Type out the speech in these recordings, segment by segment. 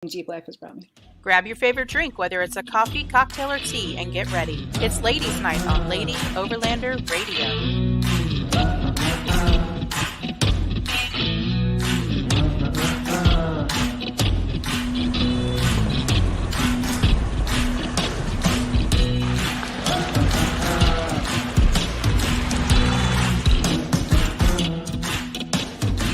Jeep life has brought me. Grab your favorite drink, whether it's a coffee, cocktail, or tea, and get ready. It's Ladies Night on Lady Overlander Radio.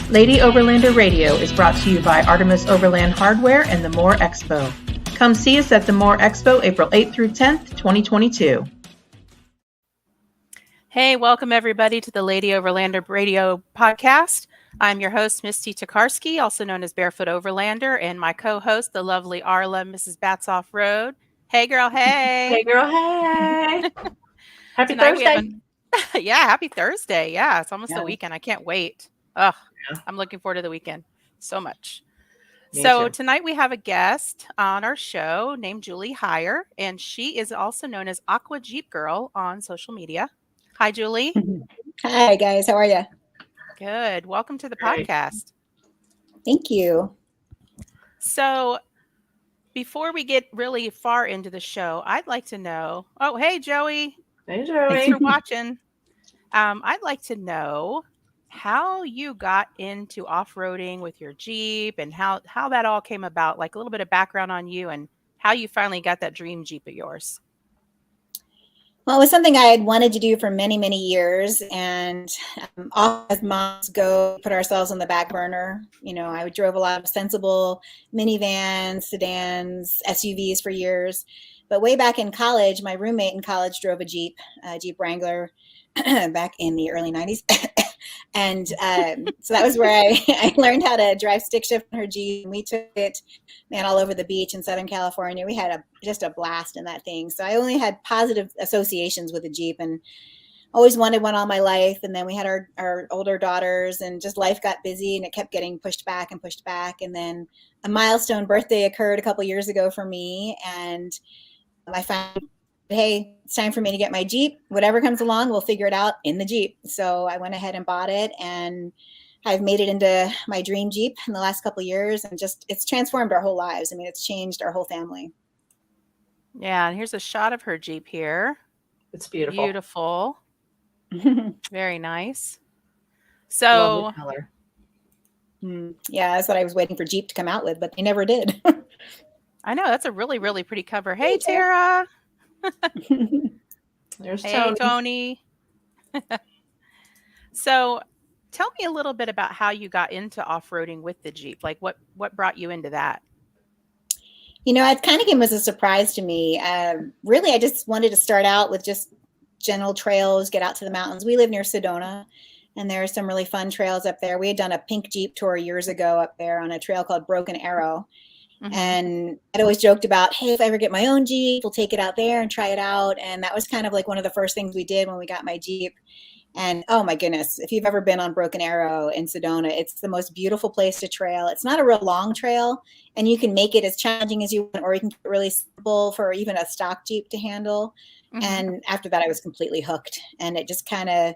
Lady Overlander Radio is brought to you by Artemis Overland Hardware and the Moore Expo. Come see us at the Moore Expo April 8th through 10th, 2022. Hey, welcome everybody to the Lady Overlander Radio podcast. I'm your host, Misti Tokarski, also known as Barefoot Overlander, and my co-host, the lovely Arla, Mrs. Bats Off Road. Hey, girl, hey. Hey, girl, hey. Happy Tonight Thursday. Yeah, happy Thursday. Yeah, it's almost the weekend. I can't wait. Oh, yeah. I'm looking forward to the weekend so much. Me too. Tonight we have a guest on our show named Julie Heyer, and she is also known as Aqua Jeepgirl on social media. Hi, Julie. Hi, guys. How are you? Good. Welcome to the podcast. Thank you. So before we get really far into the show, I'd like to know, oh, hey, Joey. Hey, Joey. Thanks for watching. I'd like to know how you got into off-roading with your Jeep and how that all came about, like a little bit of background on you and how you finally got that dream Jeep of yours. Well, it was something I had wanted to do for many, many years. And all as moms go, put ourselves on the back burner. You know, I drove a lot of sensible minivans, sedans, SUVs for years. But way back in college, my roommate in college drove a Jeep Wrangler back in the early 90s. And so that was where I learned how to drive stick shift in her Jeep. And we took it, all over the beach in Southern California. We had just a blast in that thing. So I only had positive associations with the Jeep and always wanted one all my life. And then we had our older daughters and just life got busy and it kept getting pushed back. And then a milestone birthday occurred a couple years ago for me. And I found, hey, it's time for me to get my Jeep. Whatever comes along, we'll figure it out in the Jeep. So I went ahead and bought it, and I've made it into my dream Jeep in the last couple of years, and it's transformed our whole lives. I mean, it's changed our whole family. Yeah, and here's a shot of her Jeep here. It's beautiful. Beautiful. Very nice. So, color. Yeah, that's what I was waiting for Jeep to come out with, but they never did. I know, that's a really, really pretty cover. Hey, Tara. There's hey, Tony. So tell me a little bit about how you got into off-roading with the Jeep. Like what brought you into that? You know, it kind of came as a surprise to me. Really, I just wanted to start out with just general trails, get out to the mountains. We live near Sedona, and there are some really fun trails up there. We had done a pink Jeep tour years ago up there on a trail called Broken Arrow. Mm-hmm. And I'd always joked about, hey, if I ever get my own Jeep, we'll take it out there and try it out. And that was kind of like one of the first things we did when we got my Jeep. And oh my goodness, if you've ever been on Broken Arrow in Sedona, it's the most beautiful place to trail. It's not a real long trail, and you can make it as challenging as you want, or you can get it really simple for even a stock Jeep to handle. Mm-hmm. And after that, I was completely hooked. And it just kind of,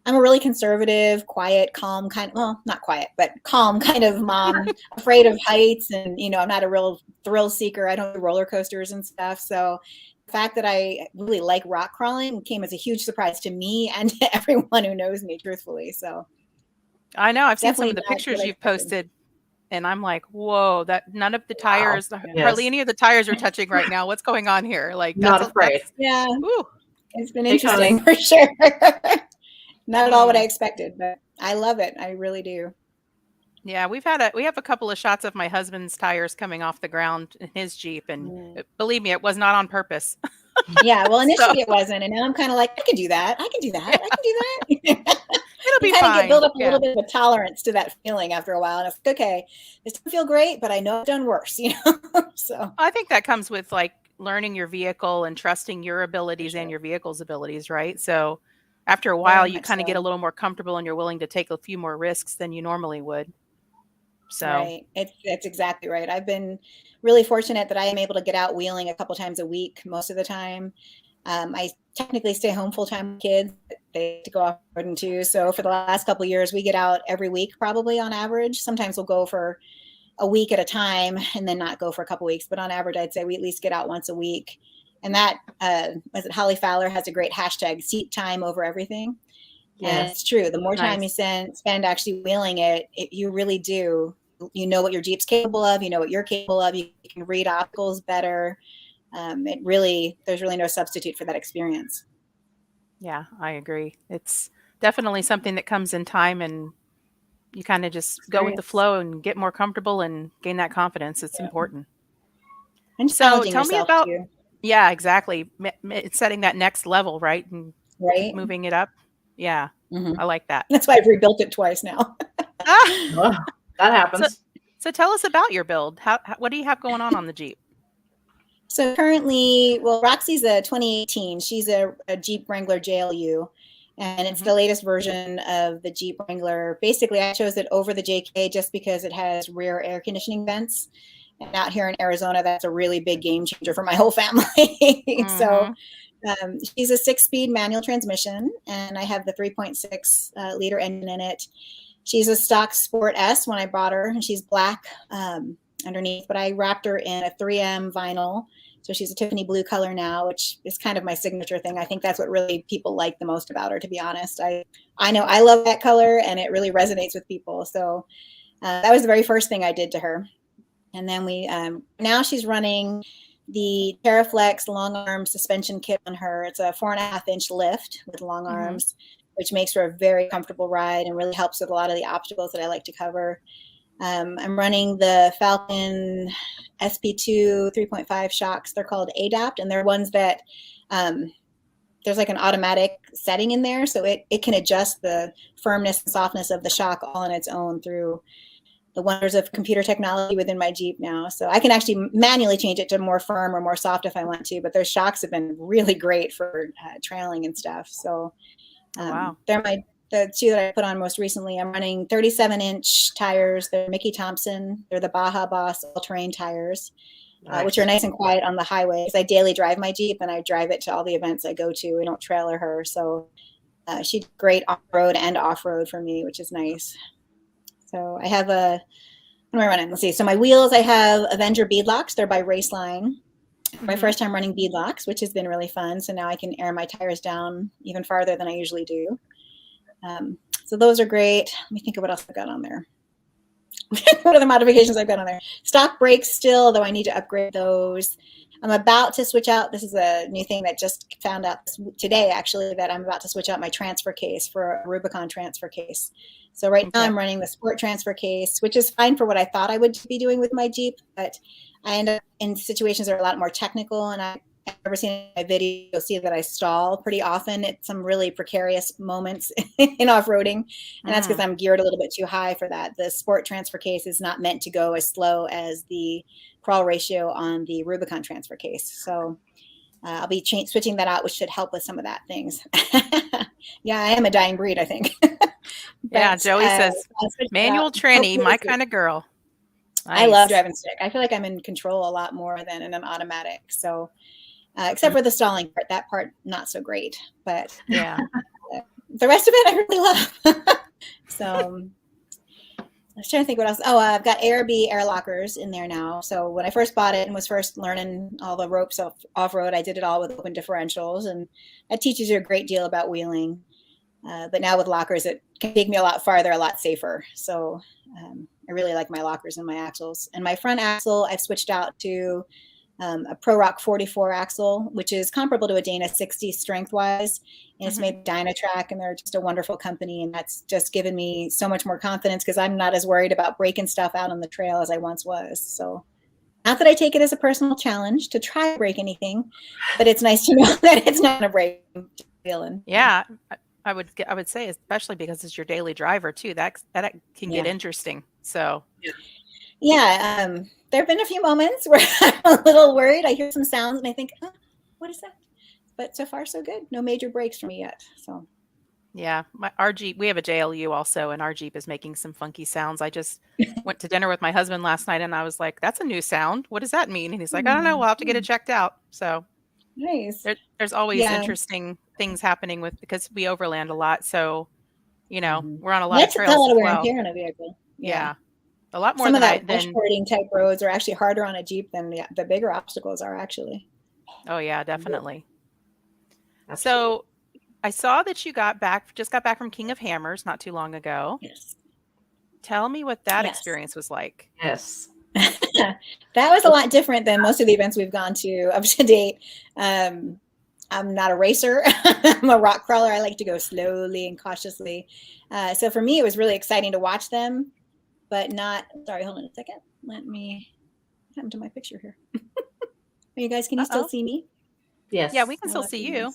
I'm a really conservative, quiet, calm kind of, well, not quiet, but calm kind of mom, afraid of heights. And, you know, I'm not a real thrill seeker. I don't do roller coasters and stuff. So the fact that I really like rock crawling came as a huge surprise to me and to everyone who knows me, truthfully. So I know I've seen some of the pictures you've posted, and I'm like, whoa, that none of the tires, hardly any of the tires are touching right now. What's going on here? Like, not afraid. Yeah. Ooh. It's been interesting for sure. Not at all what I expected, but I love it. I really do. Yeah, we have a couple of shots of my husband's tires coming off the ground in his Jeep, and believe me, it was not on purpose. Yeah, well, initially it wasn't, and now I'm kind of like, I can do that. I can do that. It'll be fine. Build up a little bit of a tolerance to that feeling after a while, and it's okay. This doesn't feel great, but I know I've done worse, you know. So I think that comes with like learning your vehicle and trusting your abilities and your vehicle's abilities, right? So after a while, you kind of get a little more comfortable and you're willing to take a few more risks than you normally would. So right. It's exactly right. I've been really fortunate that I am able to get out wheeling a couple times a week most of the time. I technically stay home full time with kids. They have to go off-roading too. So for the last couple of years, we get out every week, probably on average. Sometimes we'll go for a week at a time and then not go for a couple weeks. But on average, I'd say we at least get out once a week. And that, was it Holly Fowler has a great hashtag, seat time over everything. Yes. And it's true. The more time you spend actually wheeling it, you really do. You know what your Jeep's capable of. You know what you're capable of. You can read obstacles better. There's really no substitute for that experience. Yeah, I agree. It's definitely something that comes in time, and you kind of just go with the flow and get more comfortable and gain that confidence. It's important. And so tell me about, too. Yeah, exactly. It's setting that next level, right? And moving it up. Yeah, I like that. That's why I've rebuilt it twice now. Well, that happens. So tell us about your build. What do you have going on the Jeep? So currently, Roxxie's a 2018. She's a Jeep Wrangler JLU, and it's the latest version of the Jeep Wrangler. Basically, I chose it over the JK just because it has rear air conditioning vents. And out here in Arizona, that's a really big game changer for my whole family. So she's a 6-speed manual transmission, and I have the 3.6 liter engine in it. She's a stock Sport S when I bought her, and she's black underneath, but I wrapped her in a 3M vinyl. So she's a Tiffany blue color now, which is kind of my signature thing. I think that's what really people like the most about her, to be honest. I know I love that color, and it really resonates with people. So that was the very first thing I did to her. And then now she's running the TerraFlex long arm suspension kit on her. It's a 4.5-inch lift with long arms, which makes for a very comfortable ride and really helps with a lot of the obstacles that I like to cover. I'm running the Falcon SP2 3.5 shocks. They're called ADAPT, and they're ones that there's like an automatic setting in there. So it can adjust the firmness and softness of the shock all on its own through the wonders of computer technology within my Jeep now. So I can actually manually change it to more firm or more soft if I want to, but those shocks have been really great for trailing and stuff. So they're the two that I put on most recently. I'm running 37-inch tires. They're Mickey Thompson. They're the Baja Boss all-terrain tires, which are nice and quiet on the highway because I daily drive my Jeep and I drive it to all the events I go to. I don't trailer her. So she's great on-road and off-road for me, which is nice. So I have what am I running? Let's see. So my wheels, I have Avenger beadlocks. They're by Raceline. My first time running beadlocks, which has been really fun. So now I can air my tires down even farther than I usually do. So those are great. Let me think of what else I've got on there. What are the modifications I've got on there? Stock brakes still, though I need to upgrade those. I'm about to switch out. This is a new thing that just found out today, actually, that I'm about to switch out my transfer case for a Rubicon transfer case. So right now I'm running the Sport transfer case, which is fine for what I thought I would be doing with my Jeep, but I end up in situations that are a lot more technical, and I've ever seen my video, you'll see that I stall pretty often at some really precarious moments in off-roading, and that's because I'm geared a little bit too high for that. The Sport transfer case is not meant to go as slow as the crawl ratio on the Rubicon transfer case. So I'll be switching that out, which should help with some of that things. Yeah, I am a dying breed, I think. Yeah, Joey says, manual tranny, my kind of girl. Nice. I love driving stick. I feel like I'm in control a lot more than in an automatic. So except for the stalling part, that part, not so great. But yeah, the rest of it, I really love. So I was trying to think what else. Oh, I've got ARB air lockers in there now. So when I first bought it and was first learning all the ropes off-road, I did it all with open differentials. And that teaches you a great deal about wheeling. But now with lockers, it can take me a lot farther, a lot safer. So I really like my lockers and my axles. And my front axle, I've switched out to a Pro Rock 44 axle, which is comparable to a Dana 60 strength-wise. And it's made by Dynatrack, and they're just a wonderful company. And that's just given me so much more confidence because I'm not as worried about breaking stuff out on the trail as I once was. So not that I take it as a personal challenge to try to break anything, but it's nice to know that it's not a break feeling. Yeah. I would say, especially because it's your daily driver too, that can get interesting. So yeah, there have been a few moments where I'm a little worried. I hear some sounds and I think, oh, what is that? But so far so good. No major breaks for me yet. So yeah, our Jeep, we have a JLU also, and our Jeep is making some funky sounds. I just went to dinner with my husband last night, and I was like, "That's a new sound. What does that mean?" And he's like, "I don't know. We'll have to get it checked out." So nice. There's always interesting things happening because we overland a lot. So, we're on a lot of trails. That's a lot of as wear and well. tear on a vehicle. Yeah. A lot more Some than of that offroading type roads are actually harder on a Jeep than the bigger obstacles are actually. Oh yeah, definitely. Absolutely. So I saw that you just got back from King of Hammers not too long ago. Yes. Tell me what that Yes. experience was like. Yes. That was a lot different than most of the events we've gone to up to date. I'm not a racer. I'm a rock crawler. I like to go slowly and cautiously. So for me, it was really exciting to watch them, but not, sorry, hold on a second. Let me come to my picture here. You guys, can you still see me? Yes. Yeah, we can still see you.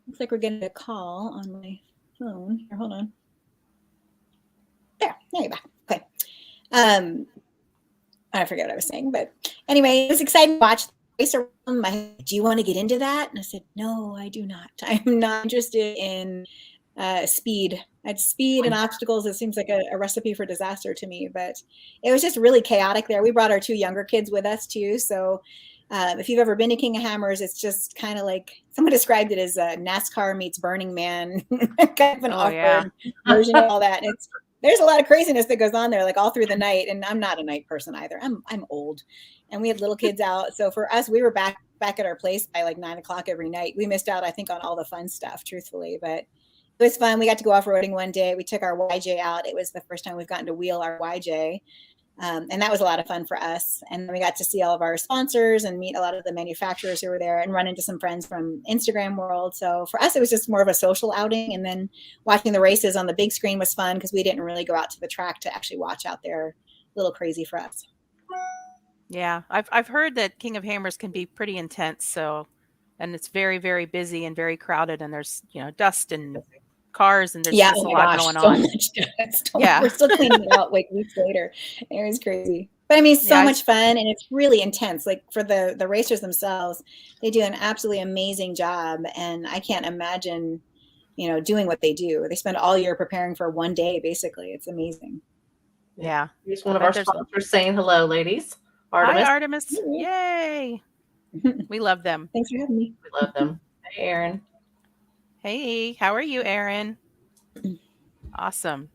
Looks like we're getting a call on my phone. Here, hold on. There you're back. Okay. I forget what I was saying, but anyway, it was exciting to watch the race around. Do you want to get into that? And I said, no, I do not. I'm not interested in speed. At speed and obstacles, it seems like a recipe for disaster to me, but it was just really chaotic there. We brought our 2 younger kids with us too. So if you've ever been to King of Hammers, it's just kind of like, someone described it as NASCAR meets Burning Man, kind of an awkward version of all that. And there's a lot of craziness that goes on there, like all through the night. And I'm not a night person either. I'm old, and we had little kids out. So for us, we were back at our place by like 9 o'clock every night. We missed out, I think, on all the fun stuff, truthfully, but it was fun. We got to go off-roading one day. We took our YJ out. It was the first time we've gotten to wheel our YJ. And that was a lot of fun for us. And then we got to see all of our sponsors and meet a lot of the manufacturers who were there and run into some friends from Instagram world. So for us, it was just more of a social outing. And then watching the races on the big screen was fun because we didn't really go out to the track to actually watch out there. A little crazy for us. Yeah, I've heard that King of Hammers can be pretty intense. So, and it's very, very busy and very crowded, and there's, dust and cars, and there's just a lot going on. Much dust. We're still cleaning it out like weeks later. It was crazy. But I mean, so much fun, and it's really intense. Like for the racers themselves, they do an absolutely amazing job, and I can't imagine, doing what they do. They spend all year preparing for one day, basically. It's amazing. Yeah. Here's one of our sponsors saying hello, ladies. Artemis. Hi, Artemis. Yay. We love them. Thanks for having me. We love them. Hey, Erin. Hey, how are you, Erin? Awesome.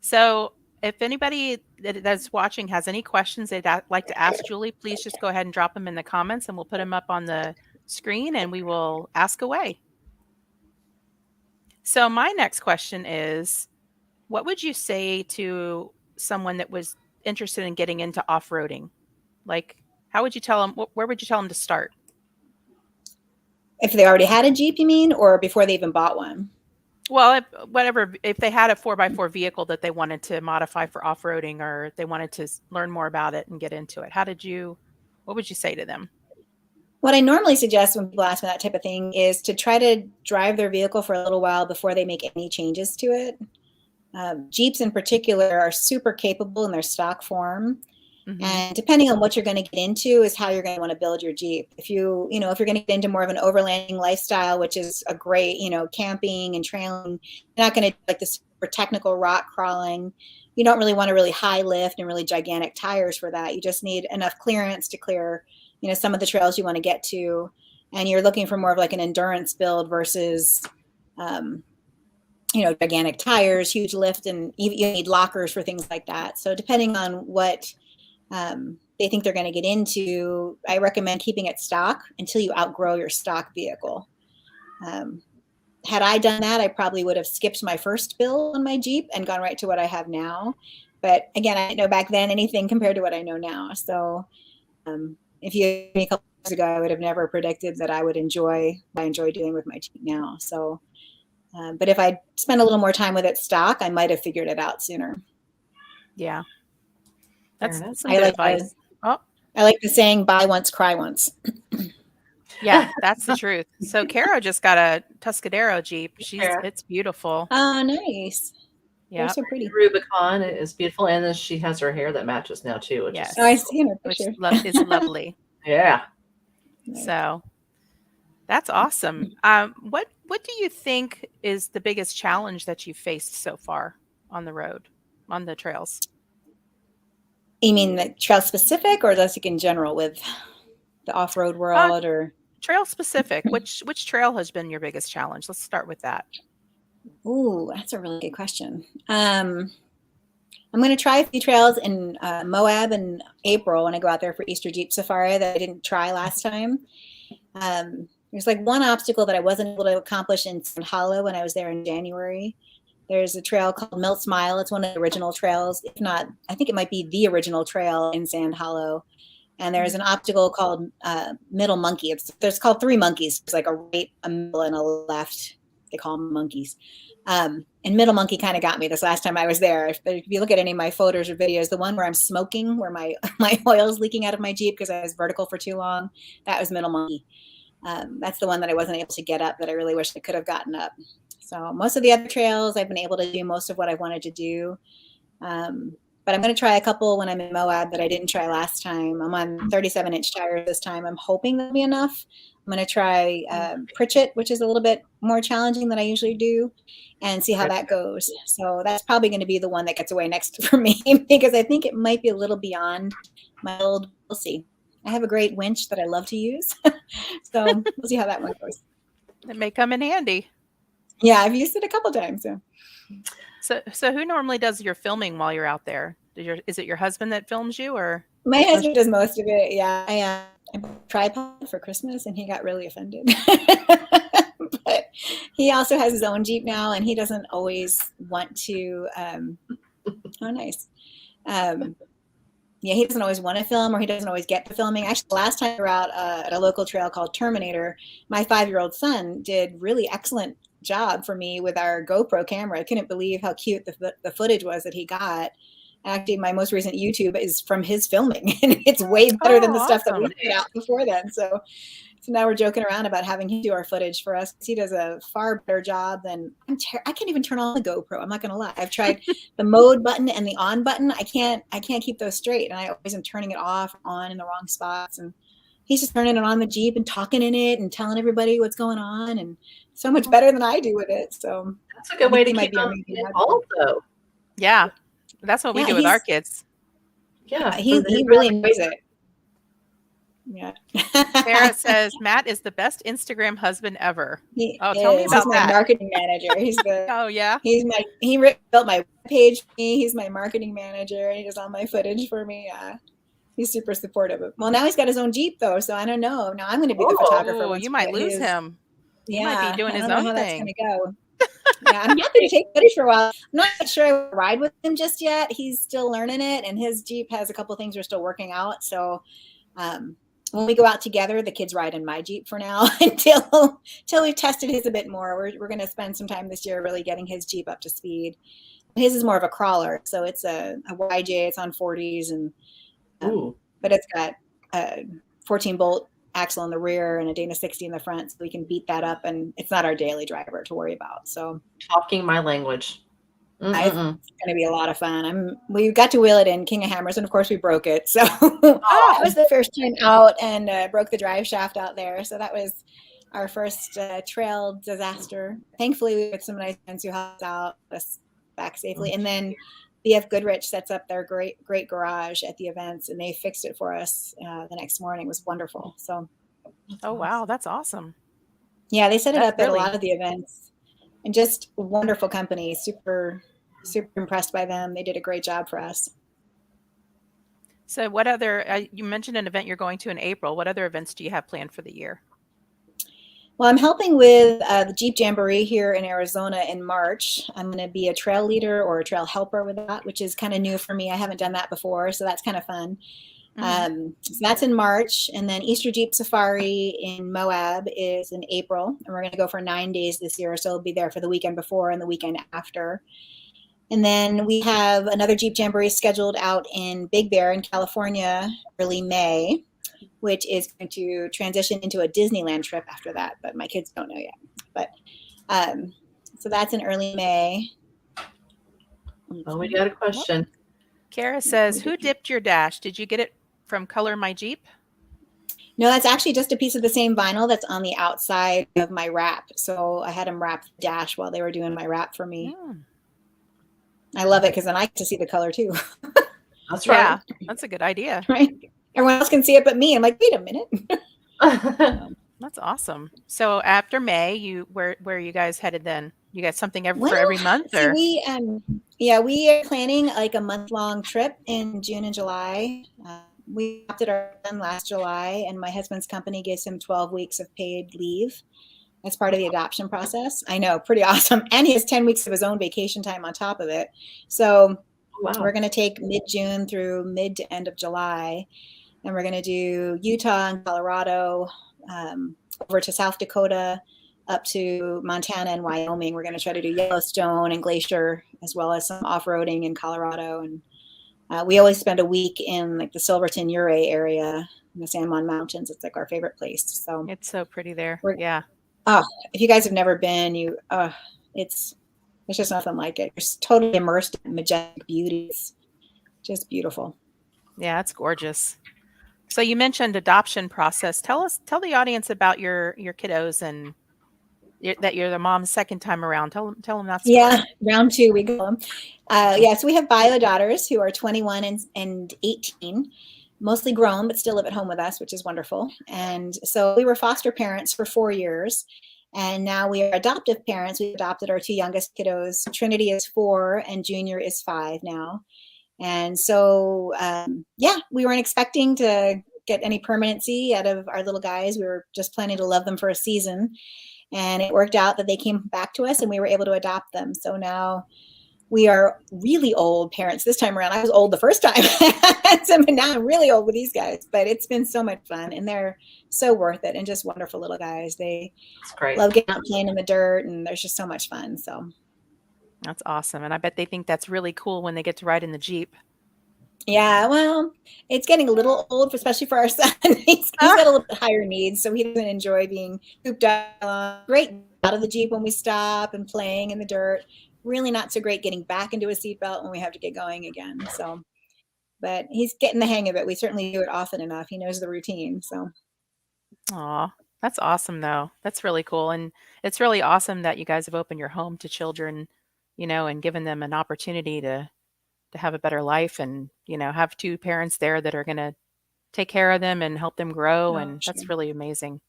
So if anybody that's watching has any questions they'd like to ask Julie, please just go ahead and drop them in the comments, and we'll put them up on the screen and we will ask away. So my next question is, what would you say to someone that was interested in getting into off-roading? Like, how would you tell them, where would you tell them to start? If they already had a Jeep, you mean, or before they even bought one? Well, if they had a 4x4 vehicle that they wanted to modify for off-roading, or they wanted to learn more about it and get into it, what would you say to them? What I normally suggest when people ask me that type of thing is to try to drive their vehicle for a little while before they make any changes to it. Jeeps in particular are super capable in their stock form. Mm-hmm. And depending on what you're going to get into is how you're going to want to build your Jeep. If if you're going to get into more of an overlanding lifestyle, which is a great, camping and trailing, you're not going to do like the super technical rock crawling. You don't really want a really high lift and really gigantic tires for that. You just need enough clearance to clear, some of the trails you want to get to. And you're looking for more of like an endurance build versus, gigantic tires, huge lift, and you need lockers for things like that. So depending on what they think they're going to get into, I recommend keeping it stock until you outgrow your stock vehicle. Had I done that, I probably would have skipped my first build on my Jeep and gone right to what I have now. But again, I didn't know back then anything compared to what I know now. So if you asked me a couple years ago, I would have never predicted that I would enjoy what I enjoy doing with my Jeep now. So, but if I spent a little more time with it stock, I might have figured it out sooner. Yeah. That's some good advice. I like the saying, buy once, cry once. Yeah, that's the truth. So Kara just got a Tuscadero Jeep. It's beautiful. Oh, nice. Yeah, so pretty. Rubicon is beautiful, and then she has her hair that matches now too. Yes. I see her picture. Which is lovely. Yeah. So that's awesome. What do you think is the biggest challenge that you've faced so far on the road, on the trails? You mean the trail specific, or just like in general with the off-road world, or trail specific? Which trail has been your biggest challenge? Let's start with that. Ooh, that's a really good question. Well, I'm going to try a few trails in Moab in April when I go out there for Easter Jeep Safari that I didn't try last time. There's like one obstacle that I wasn't able to accomplish in Sand Hollow when I was there in January. There's a trail called Milt Smile. It's one of the original trails. If not, I think it might be the original trail in Sand Hollow. And there's an obstacle called Middle Monkey. There's called 3 monkeys. There's like a right, a middle, and a left. They call them monkeys. And Middle Monkey kind of got me this last time I was there. If you look at any of my photos or videos, the one where I'm smoking, where my oil is leaking out of my Jeep because I was vertical for too long, that was Middle Monkey. That's the one that I wasn't able to get up that I really wish I could have gotten up. So most of the other trails, I've been able to do most of what I wanted to do. But I'm going to try a couple when I'm in Moab that I didn't try last time. I'm on 37-inch tires this time. I'm hoping that'll be enough. I'm going to try Pritchett, which is a little bit more challenging than I usually do, and see how that goes. So that's probably going to be the one that gets away next for me because I think it might be a little beyond my old. We'll see. I have a great winch that I love to use. So we'll see how that one goes. It may come in handy. Yeah, I've used it a couple times. So who normally does your filming while you're out there? Is it your husband that films you, or? My husband does most of it. Yeah, I bought a tripod for Christmas, and he got really offended. But he also has his own Jeep now, and he doesn't always want to. Oh, nice. Yeah, he doesn't always want to film, or he doesn't always get to filming. Actually, the last time we were out at a local trail called Terminator, my 5-year-old son did really excellent job for me with our GoPro camera. I couldn't believe how cute the footage was that he got. Actually, my most recent YouTube is from his filming, and it's way better than the stuff that we put out before then. So now we're joking around about having him do our footage for us. He does a far better job than I can't even turn on the GoPro. I'm not going to lie. I've tried the mode button and the on button. I can't keep those straight, and I always am turning it off, on in the wrong spots. And he's just turning it on the Jeep and talking in it and telling everybody what's going on, and so much better than I do with it. So that's a good way to keep them involved, though. Yeah, that's what we do with our kids. Yeah, he really enjoys it. Yeah. Sarah says Matt is the best Instagram husband ever. Tell me about that. He's my marketing manager. He's the oh yeah. He built my page for me. He's my marketing manager. He does all my footage for me. He's super supportive. Well, now he's got his own Jeep though, so I don't know. Now I'm going to be the photographer. You might lose him. Yeah, he might be doing his own thing. That's going to go. Yeah, I'm happy to take footage for a while. I'm not sure I will ride with him just yet. He's still learning it, and his Jeep has a couple of things we're still working out. So when we go out together, the kids ride in my Jeep for now until we've tested his a bit more. We're going to spend some time this year really getting his Jeep up to speed. His is more of a crawler, so it's a YJ. It's on 40s, and but it's got a 14-bolt axle in the rear and a Dana 60 in the front, so we can beat that up, and it's not our daily driver to worry about. So talking my language. It's going to be a lot of fun. We got to wheel it in King of Hammers, and of course we broke it. So that was the first time out, and broke the drive shaft out there. So that was our first trail disaster. Thankfully, we had some nice friends who helped out us back safely. And then BF Goodrich sets up their great garage at the events, and they fixed it for us the next morning. It was wonderful. So, oh wow, that's awesome. Yeah, they set it up at a lot of the events. And just wonderful company, super impressed by them. They did a great job for us. So what other, you mentioned an event you're going to in April. What other events do you have planned for the year? Well, I'm helping with the Jeep Jamboree here in Arizona in March. I'm going to be a trail leader or a trail helper with that, which is kind of new for me. I haven't done that before, so that's kind of fun. So that's in March, and then Easter Jeep Safari in Moab is in April, and we're going to go for 9 days this year, so we'll be there for the weekend before and the weekend after. And then we have another Jeep Jamboree scheduled out in Big Bear in California early May, which is going to transition into a Disneyland trip after that, but my kids don't know yet. But so that's in early May. Oh, we got a question. Kara says, who dipped your dash? Did you get it from Color My Jeep? No, that's actually just a piece of the same vinyl that's on the outside of my wrap. So I had them wrap the dash while they were doing my wrap for me. I love it because then I get to see the color too. That's right. Yeah, that's a good idea. Right? Everyone else can see it but me. I'm like, wait a minute. That's awesome. So after May, where are you guys headed then? You got something for every month, or? We are planning like a month-long trip in June and July. We adopted our son last July, and my husband's company gives him 12 weeks of paid leave as part of the adoption process. I know, pretty awesome. And he has 10 weeks of his own vacation time on top of it. So we're going to take mid-June through mid to end of July, and we're going to do Utah and Colorado, over to South Dakota, up to Montana and Wyoming. We're going to try to do Yellowstone and Glacier, as well as some off-roading in Colorado. And we always spend a week in like the Silverton Ouray area in the San Juan Mountains. It's like our favorite place. So it's so pretty there. Yeah. Oh, if you guys have never been, it's just nothing like it. You're totally immersed in majestic beauty. It's just beautiful. Yeah, it's gorgeous. So you mentioned adoption process. Tell the audience about your kiddos and that you're the mom's second time around. Tell them that story. Yeah, round 2 we go. So we have bio daughters who are 21 and 18, mostly grown, but still live at home with us, which is wonderful. And so we were foster parents for 4 years, and now we are adoptive parents. We adopted our 2 youngest kiddos. Trinity is 4 and Junior is 5 now. And so, we weren't expecting to get any permanency out of our little guys. We were just planning to love them for a season. And it worked out that they came back to us and we were able to adopt them. So now we are really old parents this time around. I was old the first time. So now I'm really old with these guys. But it's been so much fun. And they're so worth it and just wonderful little guys. They love getting out playing in the dirt. And there's just so much fun. So that's awesome. And I bet they think that's really cool when they get to ride in the Jeep. Yeah, well, it's getting a little old, especially for our son. He's got a little bit higher needs, so he doesn't enjoy being cooped up. Great out of the Jeep when we stop and playing in the dirt. Really not so great getting back into a seatbelt when we have to get going again. So, but he's getting the hang of it. We certainly do it often enough. He knows the routine. So, aw, that's awesome, though. That's really cool, and it's really awesome that you guys have opened your home to children, and given them an opportunity to have a better life, and have 2 parents there that are going to take care of them and help them grow. And that's really amazing.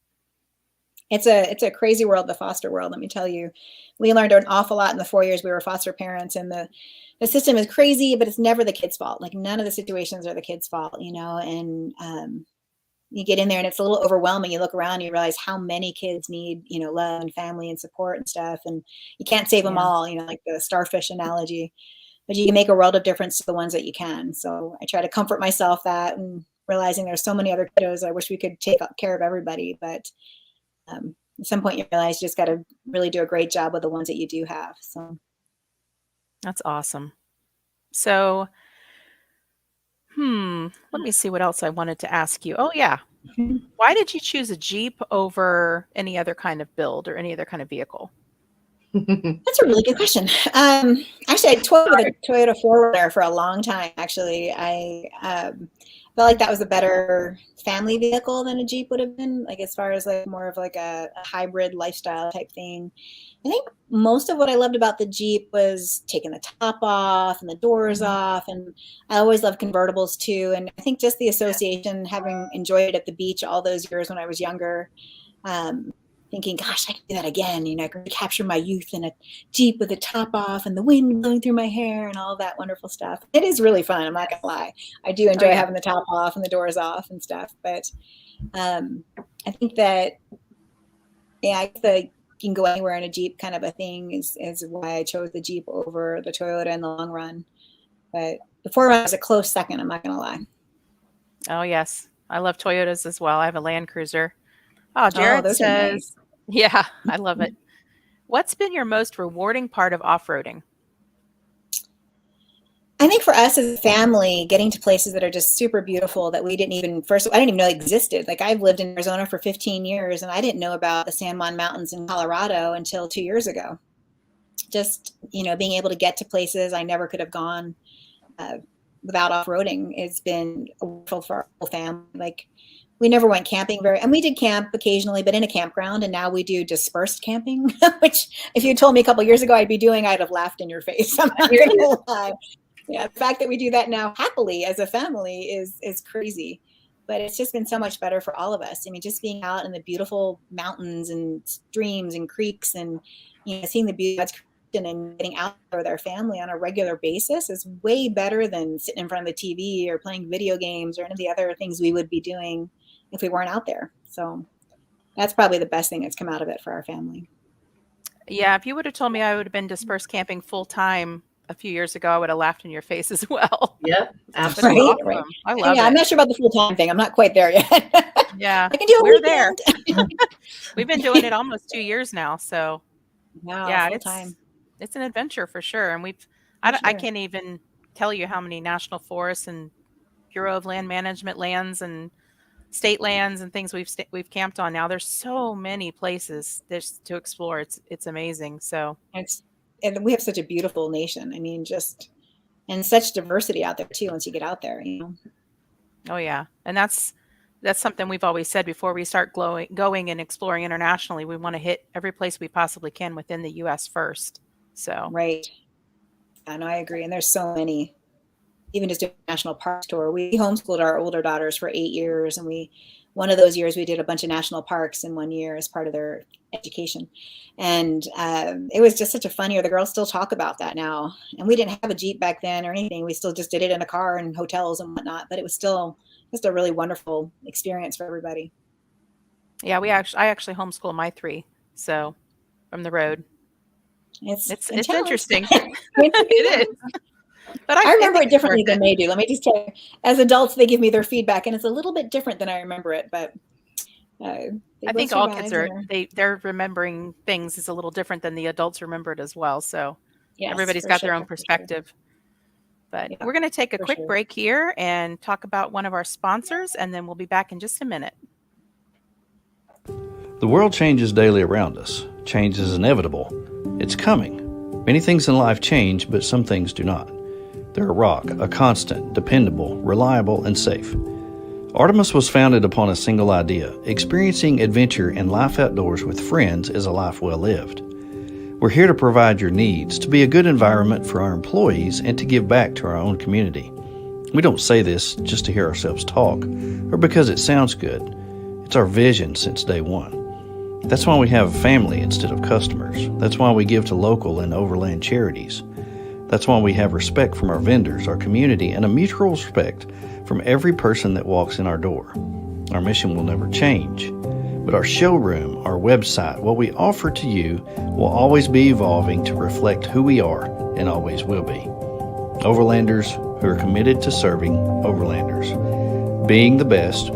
It's a crazy world, the foster world. Let me tell you, we learned an awful lot in the 4 years we were foster parents, and the system is crazy, but it's never the kid's fault. Like none of the situations are the kid's fault, and you get in there and it's a little overwhelming. You look around and you realize how many kids need, love and family and support and stuff. And you can't save them all, like the starfish analogy. But you can make a world of difference to the ones that you can. So I try to comfort myself that, and realizing there's so many other kiddos. I wish we could take care of everybody. But at some point you realize you just got to really do a great job with the ones that you do have. So that's awesome. So, let me see what else I wanted to ask you. Oh, yeah. Why did you choose a Jeep over any other kind of build or any other kind of vehicle? That's a really good question. Actually, I toyed with a Toyota 4Runner for a long time. Actually, I felt like that was a better family vehicle than a Jeep would have been. Like as far as like more of like a hybrid lifestyle type thing. I think most of what I loved about the Jeep was taking the top off and the doors off, and I always loved convertibles too. And I think just the association, having enjoyed it at the beach all those years when I was younger. Thinking, gosh, I can do that again. I can capture my youth in a Jeep with the top off and the wind blowing through my hair and all that wonderful stuff. It is really fun. I'm not going to lie. I do enjoy having the top off and the doors off and stuff. But I think that, I think the you can go anywhere in a Jeep kind of a thing is why I chose the Jeep over the Toyota in the long run. But the 4Runner is a close second. I'm not going to lie. Oh, yes. I love Toyotas as well. I have a Land Cruiser. Oh, Jared says, nice. Yeah, I love it. What's been your most rewarding part of off-roading? I think for us as a family, getting to places that are just super beautiful that I didn't even know existed. Like I've lived in Arizona for 15 years and I didn't know about the San Juan Mountains in Colorado until 2 years ago. Just, being able to get to places I never could have gone without off-roading has been wonderful for our whole family. Like we never went camping and we did camp occasionally, but in a campground. And now we do dispersed camping, which if you told me a couple of years ago I'd be doing, I'd have laughed in your face. I'm not going to lie. Yeah, the fact that we do that now happily as a family is crazy. but it's just been so much better for all of us. I mean, just being out in the beautiful mountains and streams and creeks and, seeing the beauty of God's creation and getting out there with our family on a regular basis is way better than sitting in front of the TV or playing video games or any of the other things we would be doing if we weren't out there. So that's probably the best thing that's come out of it for our family. Yeah, if you would have told me I would have been dispersed camping full time a few years ago, I would have laughed in your face as well. Yep, absolutely. Awesome. Right. I love it. I'm not sure about the full time thing. I'm not quite there yet. Yeah, I can do a we're there. weekend. We've been doing it almost 2 years now, so Wow, yeah, full time. it's an adventure for sure. And I can't even tell you how many national forests and Bureau of Land Management lands and state lands and things we've camped on now. There's so many places there's to explore. It's amazing. So And we have such a beautiful nation. I mean, and such diversity out there too. Once you get out there, Oh yeah, and that's something we've always said before we start going and exploring internationally. We want to hit every place we possibly can within the U.S. first. So right. And I agree. And there's so many. Even just doing a national park tour, we homeschooled our older daughters for 8 years, and one of those years we did a bunch of national parks in 1 year as part of their education, and it was just such a fun year. The girls still talk about that now, and we didn't have a Jeep back then or anything. We still just did it in a car and hotels and whatnot, but it was still just a really wonderful experience for everybody. Yeah, I actually homeschool my 3, so from the road. It's interesting. It is. But I remember it differently than they do. Let me just tell you, as adults, they give me their feedback, and it's a little bit different than I remember it. But I think all kids they're remembering things is a little different than the adults remember it as well. So yes, everybody's got their own perspective. Sure. But we're going to take a quick break here and talk about one of our sponsors, and then we'll be back in just a minute. The world changes daily around us. Change is inevitable. It's coming. Many things in life change, but some things do not. They're a rock, a constant, dependable, reliable, and safe. Artemis was founded upon a single idea: experiencing adventure and life outdoors with friends is a life well lived. We're here to provide your needs, to be a good environment for our employees, and to give back to our own community. We don't say this just to hear ourselves talk, or because it sounds good. It's our vision since day one. That's why we have a family instead of customers. That's why we give to local and overland charities. That's why we have respect from our vendors, our community, and a mutual respect from every person that walks in our door. Our mission will never change, but our showroom, our website, what we offer to you will always be evolving to reflect who we are and always will be. Overlanders who are committed to serving overlanders, being the best,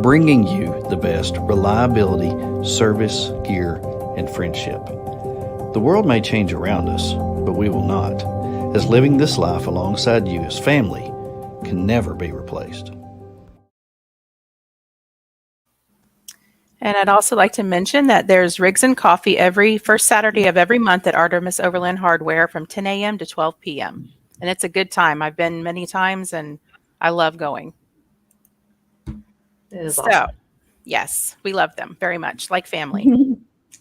bringing you the best reliability, service, gear, and friendship. The world may change around us, but we will not, as living this life alongside you as family can never be replaced. And I'd also like to mention that there's Rigs and Coffee every first Saturday of every month at Artemis Overland Hardware from 10 a.m. to 12 p.m. And it's a good time. I've been many times, and I love going. It is awesome. Yes, we love them very much, like family.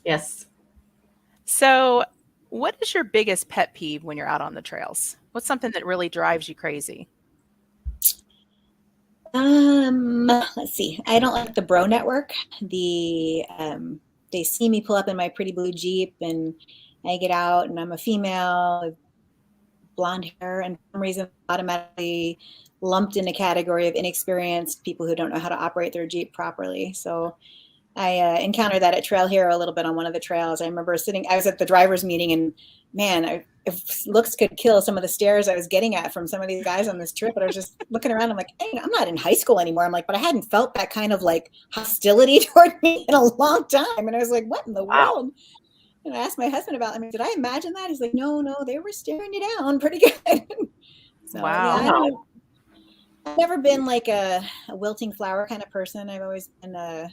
Yes. So what is your biggest pet peeve when you're out on the trails? What's something that really drives you crazy? Let's see. I don't like the bro network. They see me pull up in my pretty blue Jeep, and I get out, and I'm a female with blonde hair, and for some reason automatically lumped in a category of inexperienced people who don't know how to operate their Jeep properly. So I encountered that at Trail Hero a little bit on one of the trails. I remember I was at the driver's meeting, and man, if looks could kill, some of the stares I was getting at from some of these guys on this trip. But I was just looking around. I'm like, hey, I'm not in high school anymore. I'm like, but I hadn't felt that kind of like hostility toward me in a long time. And I was like, what in the world? And I asked my husband about it. I mean, did I imagine that? He's like, no, they were staring you down pretty good. So, wow. Yeah, I've never been like a wilting flower kind of person. I've always been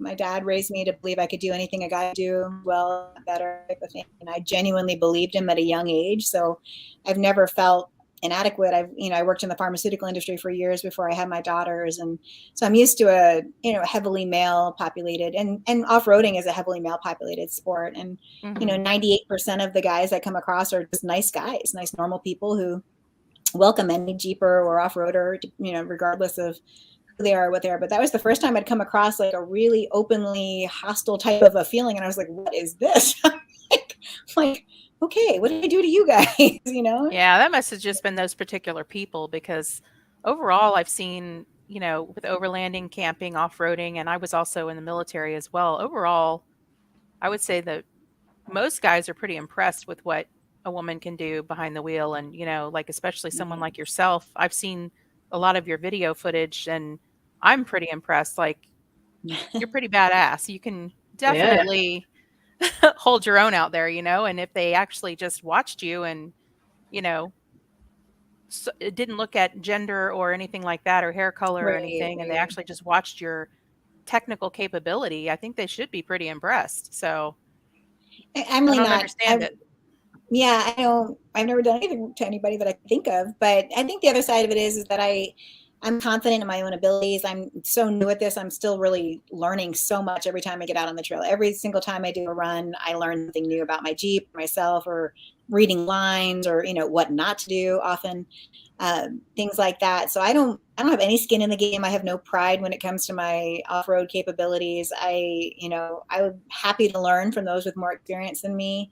my dad raised me to believe I could do anything a guy do well, better type of thing. And I genuinely believed him at a young age. So I've never felt inadequate. I worked in the pharmaceutical industry for years before I had my daughters. And so I'm used to a heavily male populated, and off-roading is a heavily male populated sport. And, 98% of the guys I come across are just nice guys, nice, normal people who welcome any Jeeper or off-roader, regardless of who they are, what they are. But that was the first time I'd come across like a really openly hostile type of a feeling. And I was like, what is this? like, okay, what did I do to you guys? Yeah, that must have just been those particular people, because overall I've seen, with overlanding, camping, off-roading, and I was also in the military as well. Overall, I would say that most guys are pretty impressed with what a woman can do behind the wheel. And, like, especially someone like yourself, I've seen a lot of your video footage and I'm pretty impressed. Like, you're pretty badass. You can definitely hold your own out there, and if they actually just watched you and, so it didn't look at gender or anything like that, or hair color or anything, and they actually just watched your technical capability, I think they should be pretty impressed. So I'm really not understand it. Yeah, I've never done anything to anybody that I can think of, but I think the other side of it is that I'm confident in my own abilities. I'm so new at this. I'm still really learning so much every time I get out on the trail. Every single time I do a run, I learn something new about my Jeep, myself, or reading lines, or what not to do often, things like that. So I don't have any skin in the game. I have no pride when it comes to my off-road capabilities. I'm happy to learn from those with more experience than me.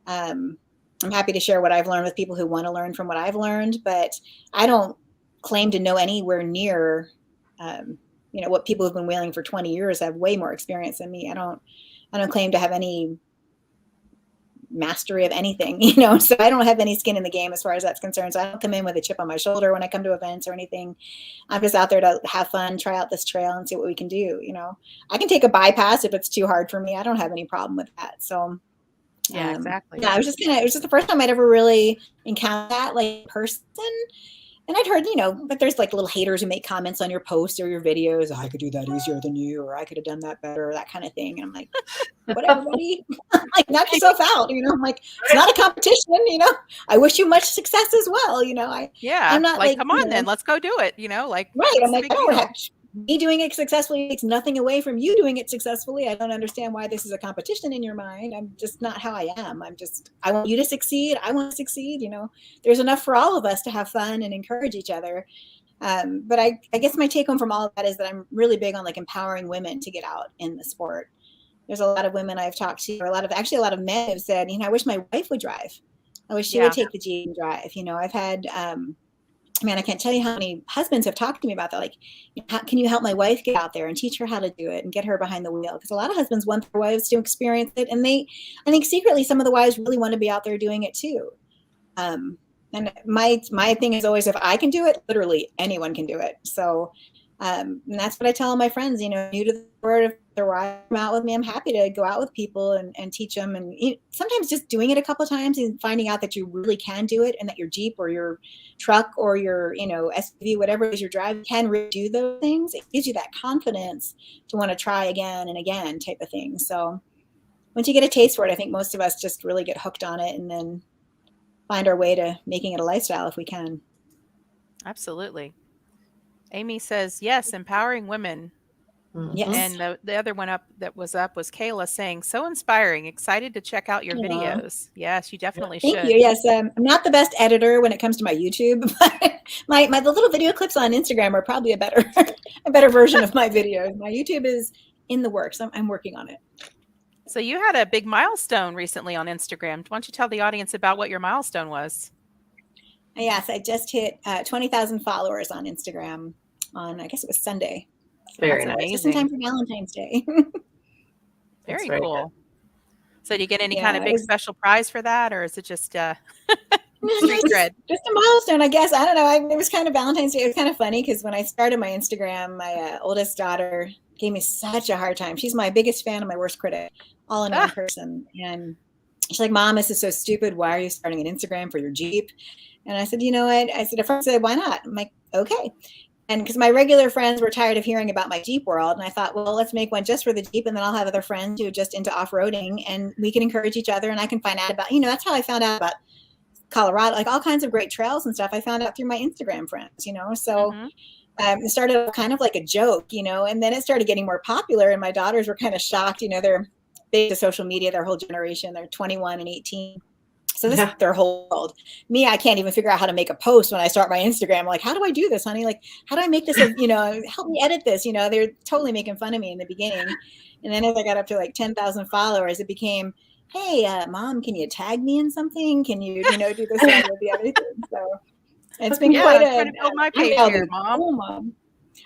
I'm happy to share what I've learned with people who want to learn from what I've learned, but I don't claim to know anywhere near, what people who've been whaling for 20 years have way more experience than me. I don't claim to have any mastery of anything, so I don't have any skin in the game as far as that's concerned. So I don't come in with a chip on my shoulder when I come to events or anything. I'm just out there to have fun, try out this trail and see what we can do. I can take a bypass if it's too hard for me. I don't have any problem with that. So yeah, exactly. Yeah, it was just the first time I'd ever really encountered that like person. And I'd heard, but there's like little haters who make comments on your posts or your videos. I could do that easier than you, or I could have done that better, that kind of thing. And I'm like, whatever, buddy. Like, knock yourself out. I'm like, it's not a competition. I wish you much success as well. I'm not like come on, then let's go do it. Like, right. I'm like, I don't have me doing it successfully takes nothing away from you doing it successfully. I don't understand why this is a competition in your mind. I'm just not how I am. I want you to succeed. I want to succeed. There's enough for all of us to have fun and encourage each other. But I guess my take home from all of that is that I'm really big on like empowering women to get out in the sport. There's a lot of women I've talked to, or a lot of men have said, I wish my wife would drive. I wish she would take the Jeep and drive. I've had, I can't tell you how many husbands have talked to me about that. Like, how can you help my wife get out there and teach her how to do it and get her behind the wheel? Because a lot of husbands want their wives to experience it. And I think secretly, some of the wives really want to be out there doing it too. And my thing is always, if I can do it, literally anyone can do it. So, and that's what I tell my friends, new to the sport, if they're out with me, I'm happy to go out with people and teach them. And sometimes just doing it a couple of times and finding out that you really can do it, and that your Jeep or your truck or your, SUV, whatever it is you're driving, can really do those things. It gives you that confidence to want to try again and again type of thing. So once you get a taste for it, I think most of us just really get hooked on it and then find our way to making it a lifestyle if we can. Absolutely. Amy says, yes, empowering women. Yes. And the other one that was Kayla saying, so inspiring, excited to check out your videos. Yes, you definitely should. Thank you. Yes, I'm not the best editor when it comes to my YouTube, but the little video clips on Instagram are probably a better version of my videos. My YouTube is in the works. I'm working on it. So you had a big milestone recently on Instagram. Why don't you tell the audience about what your milestone was? Yes, I just hit 20,000 followers on Instagram on, I guess it was Sunday. Very nice. Just in time for Valentine's Day. Very cool. So do you get any kind of big special prize for that, or is it just street cred? Just a milestone, I guess. I don't know. It was kind of Valentine's Day. It was kind of funny because when I started my Instagram, my oldest daughter gave me such a hard time. She's my biggest fan and my worst critic, all in one person. And she's like, Mom, this is so stupid. Why are you starting an Instagram for your Jeep? And I said, you know what? I said, at first I said, why not? I'm like, okay. And because my regular friends were tired of hearing about my Jeep world. And I thought, well, let's make one just for the Jeep. And then I'll have other friends who are just into off-roading, and we can encourage each other. And I can find out about, that's how I found out about Colorado, like all kinds of great trails and stuff. I found out through my Instagram friends, so it started kind of like a joke, and then it started getting more popular. And my daughters were kind of shocked, they're big to social media, their whole generation. They're 21 and 18. So this is their whole world. Me, I can't even figure out how to make a post when I start my Instagram. I'm like, how do I do this, honey? Like, how do I make this, help me edit this? They're totally making fun of me in the beginning. And then as I got up to like 10,000 followers, it became, hey, Mom, can you tag me in something? Can you, do this, that, or the other thing? So it's been quite trying to build my page here, Mom. Cool, Mom.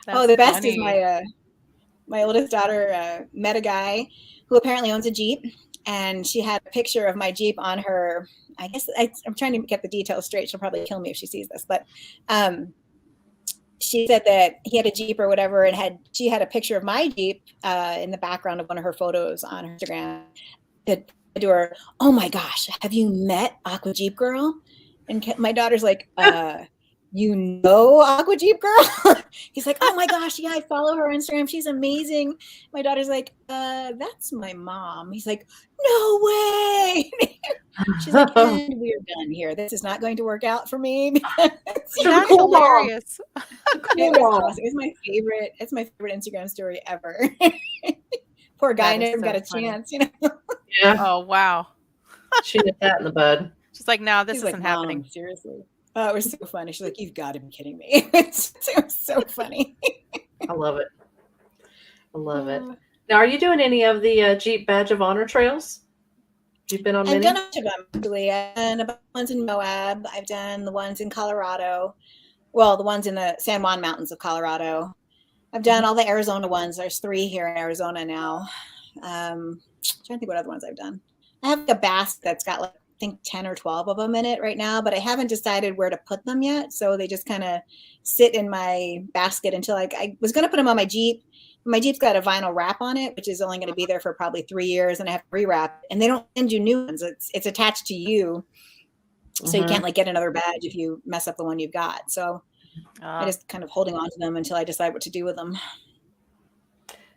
The best is my oldest daughter met a guy who apparently owns a Jeep. And she had a picture of my Jeep on her. I guess I'm trying to get the details straight. She'll probably kill me if she sees this. But she said that he had a Jeep or whatever, and she had a picture of my Jeep in the background of one of her photos on her Instagram. Said to her, "Oh my gosh, have you met Aqua Jeepgirl?" And my daughter's like, Aqua Jeepgirl? He's like, oh my gosh, yeah, I follow her on Instagram. She's amazing. My daughter's like, that's my mom. He's like, no way. She's like, and we're done here. This is not going to work out for me. That's hilarious. It's my favorite. It's my favorite Instagram story ever. Poor guy never got a chance, Yeah. Oh wow. She did that in the bud. She's like, no, this isn't happening. Seriously. Oh, it was so funny. She's like, you've got to be kidding me. It was so funny. I love it. I love it. Now, are you doing any of the Jeep Badge of Honor trails? You've been on many? I've done a bunch of them, actually. I've done a bunch of ones in Moab. I've done the ones in Colorado. Well, the ones in the San Juan Mountains of Colorado. I've done all the Arizona ones. There's 3 here in Arizona now. I'm trying to think what other ones I've done. I have a basket that's got like, I think 10 or 12 of them in it right now, but I haven't decided where to put them yet. So they just kind of sit in my basket until I was going to put them on my Jeep. My Jeep's got a vinyl wrap on it, which is only going to be there for probably 3 years, and I have to rewrap it. And they don't send you new ones. It's attached to you. So you can't like get another badge if you mess up the one you've got. So I just kind of holding on to them until I decide what to do with them.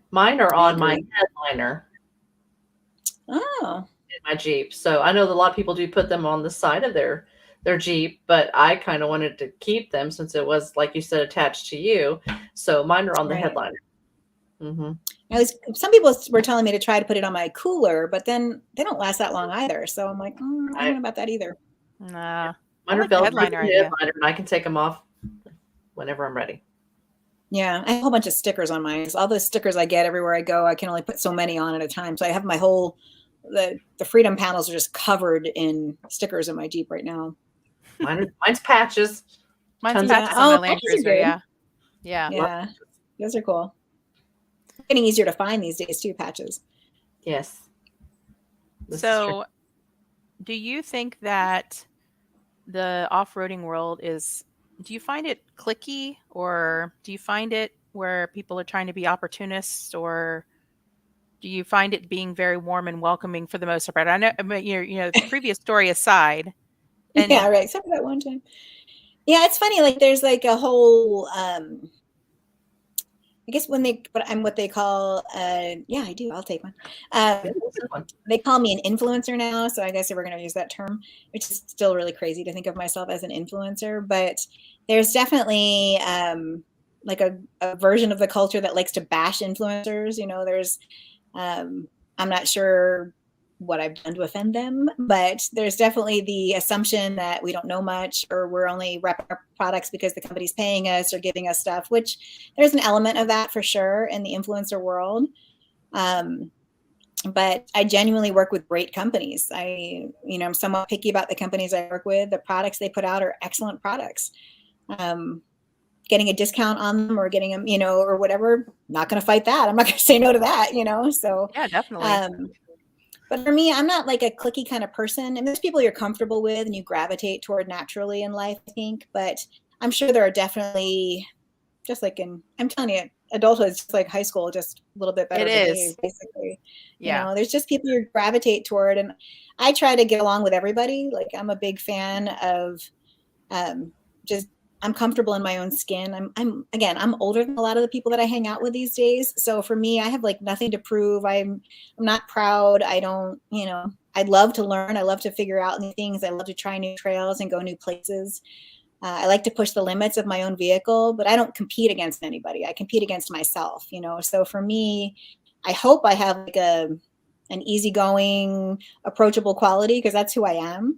Mine are on my headliner. Oh. In my Jeep. So I know that a lot of people do put them on the side of their Jeep, but I kind of wanted to keep them since it was, like you said, attached to you. So mine are on the headliner. Some people were telling me to try to put it on my cooler, but then they don't last that long either. So I'm like, I don't know about that either. Nah. Mine are headliner, and I can take them off whenever I'm ready. Yeah, I have a whole bunch of stickers on mine. All the stickers I get everywhere I go, I can only put so many on at a time. So I have my whole the freedom panels are just covered in stickers in my Jeep right now. Mine's patches. Mine's patches on my Land Cruiser. Yeah. Those are cool. Getting easier to find these days too, patches. Yes. So do you think that the off-roading world do you find it cliquey, or do you find it where people are trying to be opportunists, or do you find it being very warm and welcoming for the most part? I know, the previous story aside. Yeah, right. Except for that one time. Yeah, it's funny. Like there's like a whole, I guess what they call, I do. I'll take one. They call me an influencer now. So I guess we're going to use that term, which is still really crazy to think of myself as an influencer. But there's definitely like a version of the culture that likes to bash influencers. There's, I'm not sure what I've done to offend them, but there's definitely the assumption that we don't know much, or we're only repping our products because the company's paying us or giving us stuff, which there's an element of that for sure in the influencer world. But I genuinely work with great companies. I'm somewhat picky about the companies I work with. The products they put out are excellent products. Getting a discount on them or getting them, or whatever, not going to fight that. I'm not going to say no to that, so. Yeah, definitely. But for me, I'm not like a cliquey kind of person. And there's people you're comfortable with and you gravitate toward naturally in life, I think. But I'm sure there are definitely, just like I'm telling you, adulthood is just like high school, just a little bit better. It is. Basically. Yeah. There's just people you gravitate toward. And I try to get along with everybody. Like I'm a big fan of I'm comfortable in my own skin. I'm older than a lot of the people that I hang out with these days. So for me, I have like nothing to prove. I'm not proud. I don't, I love to learn. I love to figure out new things. I love to try new trails and go new places. I like to push the limits of my own vehicle, but I don't compete against anybody. I compete against myself, So for me, I hope I have like an easygoing, approachable quality, because that's who I am.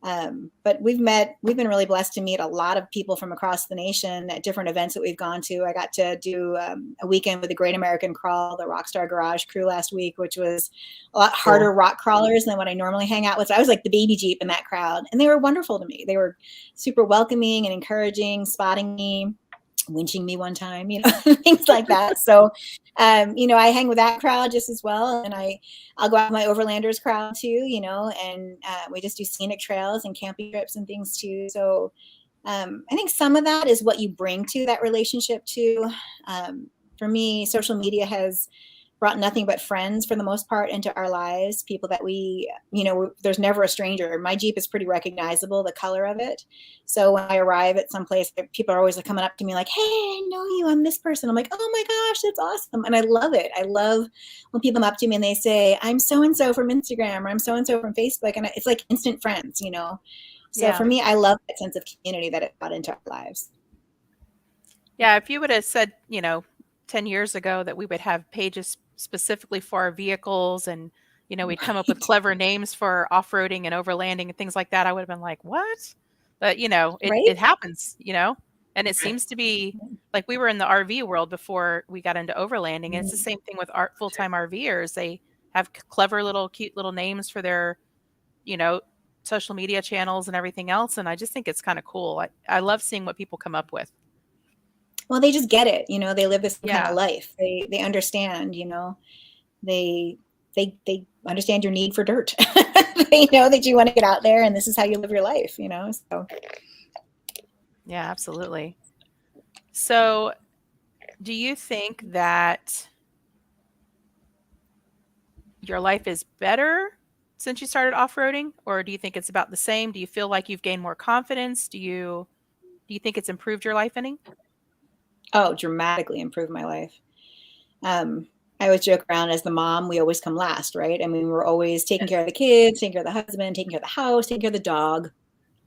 But we've been really blessed to meet a lot of people from across the nation at different events that we've gone to. I got to do a weekend with the Great American Crawl, the Rockstar Garage crew last week, which was a lot harder rock crawlers than what I normally hang out with. So I was like the baby Jeep in that crowd, and they were wonderful to me. They were super welcoming and encouraging, spotting me, winching me one time, things like that. So, I hang with that crowd just as well. And I'll go out with my Overlanders crowd too, and we just do scenic trails and camping trips and things too. So I think some of that is what you bring to that relationship too. For me, social media has brought nothing but friends for the most part into our lives, people that there's never a stranger. My Jeep is pretty recognizable, the color of it. So when I arrive at some place, people are always like coming up to me like, hey, I know you, I'm this person. I'm like, oh my gosh, that's awesome. And I love it. I love when people come up to me and they say, I'm so-and-so from Instagram, or I'm so-and-so from Facebook. And it's like instant friends, So for me, I love that sense of community that it brought into our lives. Yeah. If you would have said, 10 years ago that we would have pages specifically for our vehicles and, we'd come up with clever names for off-roading and overlanding and things like that, I would have been like, what? But, it happens, and it seems to be like we were in the RV world before we got into overlanding. And it's the same thing with our full-time RVers. They have clever cute little names for their, social media channels and everything else. And I just think it's kind of cool. I love seeing what people come up with. Well, they just get it, they live this kind of life. They understand, they understand your need for dirt. They know that you want to get out there and this is how you live your life, so. Yeah, absolutely. So do you think that your life is better since you started off-roading, or do you think it's about the same? Do you feel like you've gained more confidence? Do you think it's improved your life any? Oh, dramatically improved my life. I always joke around, as the mom, we always come last, right? I mean, we're always taking care of the kids, taking care of the husband, taking care of the house, taking care of the dog,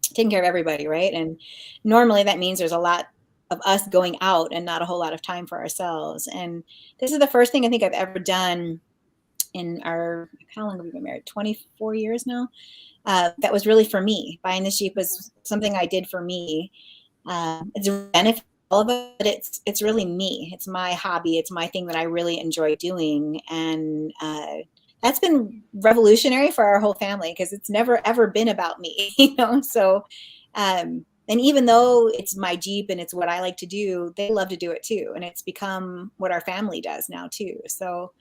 taking care of everybody, right? And normally that means there's a lot of us going out and not a whole lot of time for ourselves. And this is the first thing I think I've ever done in how long have we been married? 24 years now. That was really for me. Buying this Jeep was something I did for me. It's a benefit, all of it, but it's really me. It's my hobby. It's my thing that I really enjoy doing. And that's been revolutionary for our whole family because it's never, ever been about me, So, and even though it's my Jeep and it's what I like to do, they love to do it too. And it's become what our family does now too. So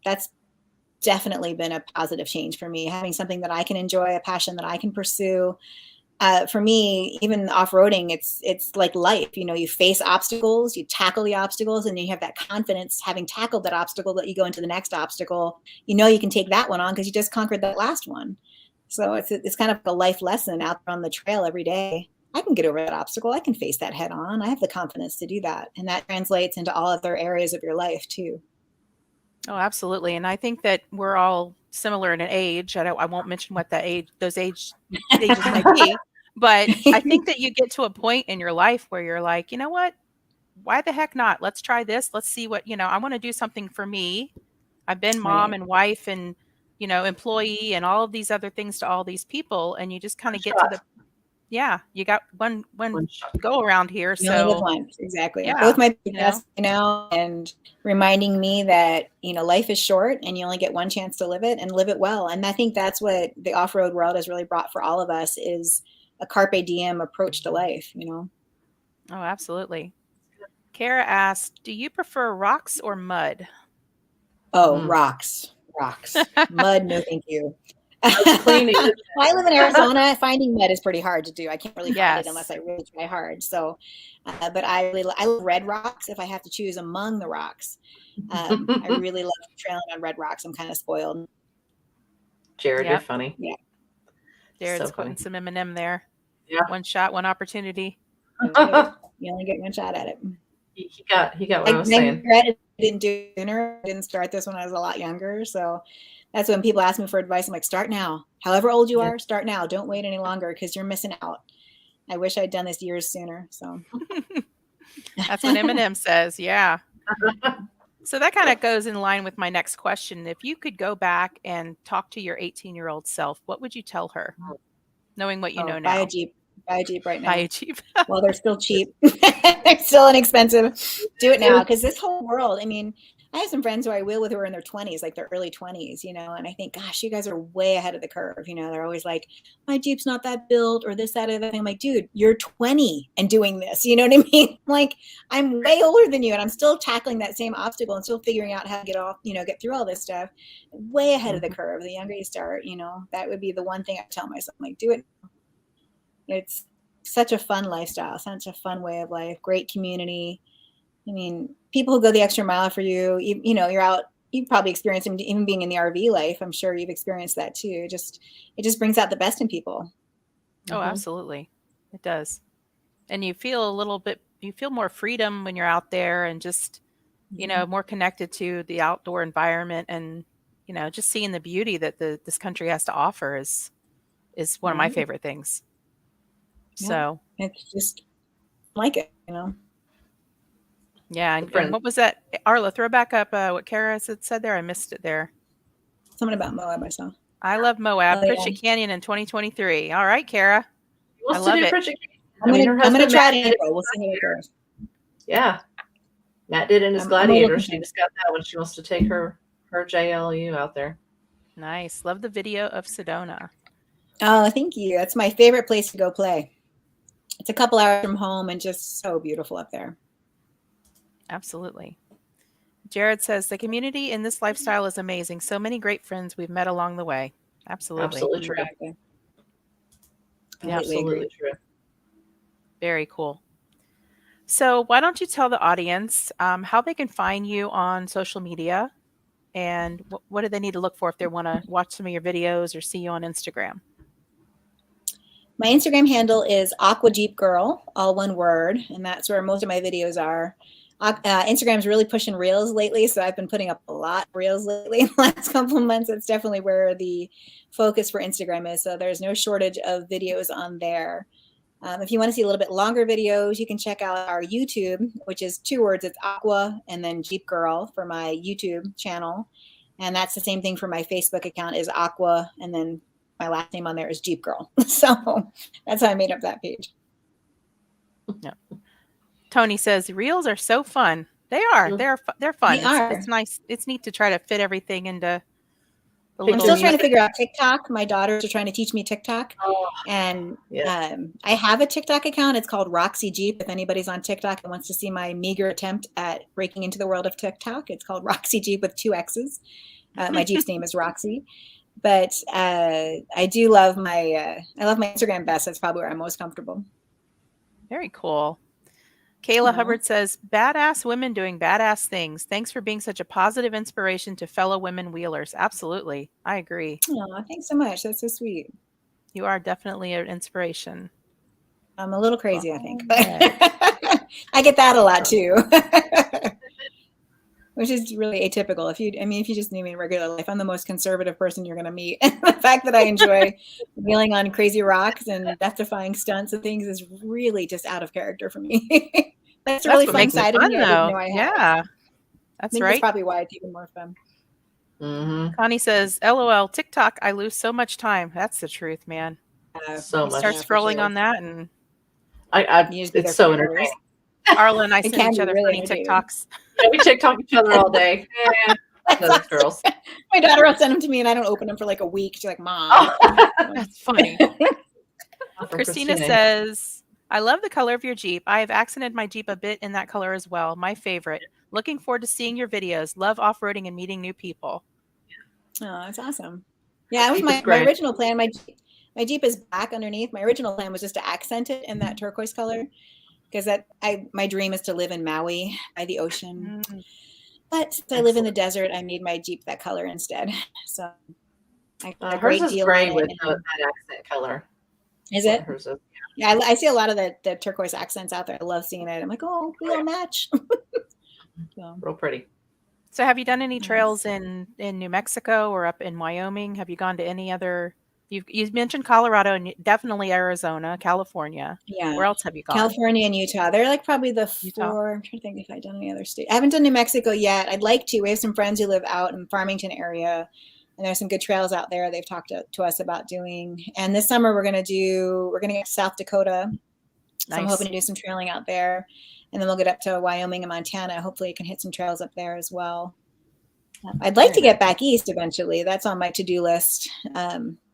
that's definitely been a positive change for me, having something that I can enjoy, a passion that I can pursue. For me, even off-roading, it's like life. You face obstacles, you tackle the obstacles, and you have that confidence, having tackled that obstacle, that you go into the next obstacle. You can take that one on because you just conquered that last one. So it's kind of a life lesson out there on the trail every day. I can get over that obstacle. I can face that head on. I have the confidence to do that. And that translates into all other areas of your life too. Oh, absolutely. And I think that we're all similar in an age. I won't mention what those ages might be, but I think that you get to a point in your life where you're like, you know what? Why the heck not? Let's try this. Let's see what, I want to do something for me. I've been mom and wife and, employee and all of these other things to all these people. And you just kind of get to you got one go around here. You only live once. Exactly. Yeah. Both my best, and reminding me that, life is short and you only get one chance to live it and live it well. And I think that's what the off-road world has really brought for all of us, is a carpe diem approach to life, Oh, absolutely. Kara asked, do you prefer rocks or mud? Oh, rocks. Mud, no thank you. I live in Arizona. Finding mud is pretty hard to do. I can't really find it unless I really try hard. So, but I love red rocks. If I have to choose among the rocks, I really love trailing on red rocks. I'm kind of spoiled. Jared, you're funny. Yeah, Jared's putting some M&M there. Yeah, one shot, one opportunity. You only get one shot at it. He got what I was saying. I didn't do it sooner. I didn't start this when I was a lot younger. So that's when people ask me for advice. I'm like, start now. However old you are, start now. Don't wait any longer because you're missing out. I wish I'd done this years sooner. So that's what M&M says. Yeah. So that kind of goes in line with my next question. If you could go back and talk to your 18-year-old self, what would you tell her, knowing what you know now? Buy a Jeep. Buy a Jeep right now. Buy a Jeep. Well, they're still cheap. They're still inexpensive. Do it now, because this whole world, I mean, I have some friends who I wheel with who are in their 20s, like their early 20s, and I think, gosh, you guys are way ahead of the curve. They're always like, my Jeep's not that built or this, that, or the thing. I'm like, dude, you're 20 and doing this. You know what I mean? Like, I'm way older than you, and I'm still tackling that same obstacle and still figuring out how to get through all this stuff. Way ahead of the curve. The younger you start, that would be the one thing I tell myself, like, do it. It's such a fun lifestyle, such a fun way of life, great community. I mean, people who go the extra mile for you, you're out, you've probably experienced them even being in the RV life. I'm sure you've experienced that too. It just brings out the best in people. Oh, absolutely. It does. And you feel more freedom when you're out there and just, more connected to the outdoor environment and, just seeing the beauty that this country has to offer is one of my favorite things. Yeah. So it's just like it, Yeah. And what was that? Arla, throw back up what Kara said there. I missed it there. Something about Moab I saw. I love Moab. Pritchett Canyon in 2023. All right, Kara. I love it. I'm gonna try it in April. We'll see how it goes. Yeah. Matt did in his Gladiator. She just got that one. She wants to take her JLU out there. Nice. Love the video of Sedona. Oh, thank you. That's my favorite place to go play. It's a couple hours from home and just so beautiful up there. Absolutely. Jared says the community in this lifestyle is amazing. So many great friends we've met along the way. Absolutely. Absolutely true. Exactly. Yeah, absolutely true. Very cool. So why don't you tell the audience how they can find you on social media and what do they need to look for if they want to watch some of your videos or see you on Instagram? My Instagram handle is Aqua Jeepgirl, all one word, and that's where most of my videos are. Instagram's really pushing reels lately, so I've been putting up a lot of reels lately in the last couple of months. It's definitely where the focus for Instagram is, so there's no shortage of videos on there. If you want to see a little bit longer videos, you can check out our YouTube, which is 2 words. It's Aqua and then Jeep Girl for my YouTube channel. And that's the same thing for my Facebook account is Aqua. And then my last name on there is Jeep Girl. So that's how I made up that page. Yeah. Tony says, reels are so fun. They are. They're fun. It's nice. It's neat to try to fit everything into I'm still trying to figure out TikTok. My daughters are trying to teach me TikTok. And I have a TikTok account. It's called Roxxie Jeep. If anybody's on TikTok and wants to see my meager attempt at breaking into the world of TikTok, it's called Roxxie Jeep with 2 X's. My Jeep's name is Roxxie. But I do love my Instagram best. That's probably where I'm most comfortable. Very cool. Kayla Hubbard says, badass women doing badass things. Thanks for being such a positive inspiration to fellow women wheelers. Absolutely. I agree. Oh, thanks so much. That's so sweet. You are definitely an inspiration. I'm a little crazy, I think. But I get that a lot too. Which is really atypical. If you just knew me in regular life, I'm the most conservative person you're going to meet. And the fact that I enjoy wheeling on crazy rocks and death-defying stunts and things is really just out of character for me. That's a really fun side of me. Yeah, that's right. That's probably why it's even more fun. Mm-hmm. Connie says, LOL, TikTok, I lose so much time. That's the truth, man. So much. Start scrolling on that and it's so entertaining. Arla and I send each other funny TikToks. Yeah, we TikTok each other all day. Those girls. My daughter will send them to me and I don't open them for like a week. She's like, Mom. That's funny. Christina says, I love the color of your Jeep. I have accented my Jeep a bit in that color as well. My favorite. Looking forward to seeing your videos. Love off-roading and meeting new people. Oh, that's awesome. Yeah, that was my original plan. My Jeep is black underneath. My original plan was just to accent it in that turquoise color. Because my dream is to live in Maui by the ocean. But since I live in the desert, I made my Jeep that color instead. So I got a great deal. Hers is gray with that accent color. Is it? Hers is, yeah, I see a lot of the turquoise accents out there. I love seeing it. I'm like, oh, we all match. So. Real pretty. So have you done any trails in New Mexico or up in Wyoming? Have you gone to any other, You mentioned Colorado and definitely Arizona, California. Yeah. Where else have you gone? California and Utah. They're like probably the Utah. 4. I'm trying to think if I've done any other state. I haven't done New Mexico yet. I'd like to. We have some friends who live out in Farmington area, and there's some good trails out there they've talked to us about doing. And this summer we're going to get to South Dakota. So I'm hoping to do some trailing out there. And then we'll get up to Wyoming and Montana. Hopefully I can hit some trails up there as well. I'd like to get back east eventually. That's on my to-do list.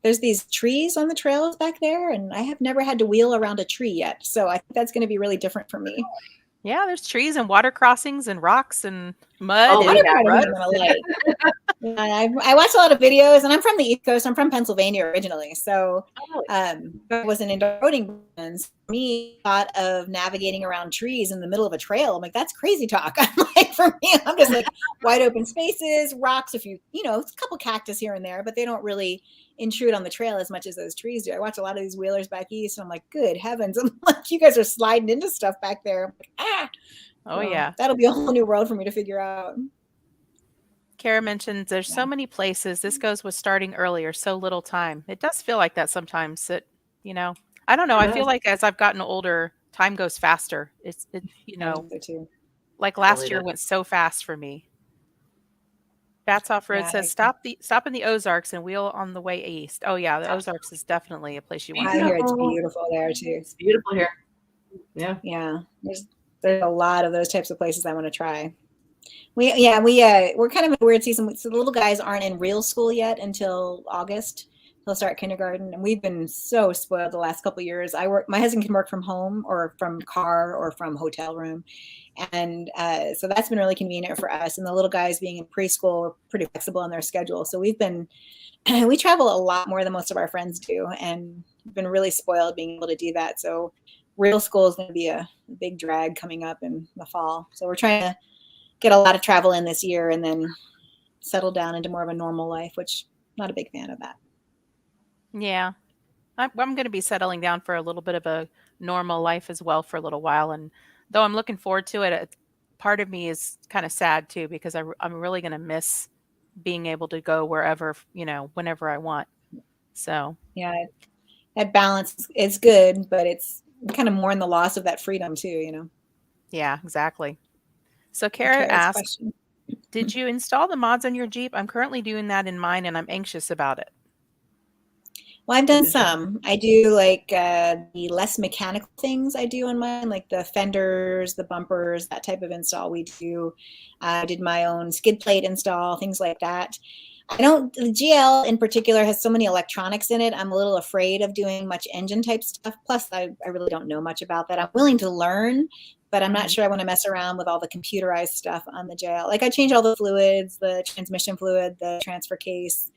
There's these trees on the trails back there, and I have never had to wheel around a tree yet. So I think that's going to be really different for me. Yeah, there's trees and water crossings and rocks and mud. Oh, I watch a lot of videos, and I'm from the East Coast. I'm from Pennsylvania originally, so I wasn't into roading. And for me, thought of navigating around trees in the middle of a trail. I'm like, that's crazy talk. I'm like, for me, I'm just like wide open spaces, rocks. If you know, it's a couple cactus here and there, but they don't really intrude on the trail as much as those trees do. I watch a lot of these wheelers back east, and I'm like, good heavens! I'm like, you guys are sliding into stuff back there. I'm like, ah. Oh, yeah. That'll be a whole new world for me to figure out. Kara mentions there's so many places. This goes with starting earlier, so little time. It does feel like that sometimes. That, I don't know. I feel like as I've gotten older, time goes faster. It's like last year went so fast for me. Bats Off Road says stop in the Ozarks and wheel on the way east. Oh yeah, the Ozarks is definitely a place you want to go. I hear it's beautiful there too. It's beautiful here. Yeah. Yeah. There's a lot of those types of places I want to try. We're kind of in a weird season. So the little guys aren't in real school yet until August. They'll start kindergarten, and we've been so spoiled the last couple of years. My husband can work from home or from car or from hotel room. And so that's been really convenient for us. And the little guys being in preschool, we're pretty flexible on their schedule. So we travel a lot more than most of our friends do, and been really spoiled being able to do that. So real school is going to be a big drag coming up in the fall. So we're trying to get a lot of travel in this year and then settle down into more of a normal life, which I'm not a big fan of that. Yeah. I'm going to be settling down for a little bit of a normal life as well for a little while. And though I'm looking forward to it, part of me is kind of sad too, because I'm really going to miss being able to go wherever, whenever I want. So yeah, that balance is good, but it's kind of mourn the loss of that freedom too, Yeah, exactly. So Kara asked, did you install the mods on your Jeep? I'm currently doing that in mine, and I'm anxious about it. Well, I've done some. I do like the less mechanical things I do on mine, like the fenders, the bumpers, that type of install we do. I did my own skid plate install, things like that. The GL in particular has so many electronics in it. I'm a little afraid of doing much engine type stuff. Plus, I really don't know much about that. I'm willing to learn, but I'm not sure I want to mess around with all the computerized stuff on the JL. Like I change all the fluids, the transmission fluid, the transfer case,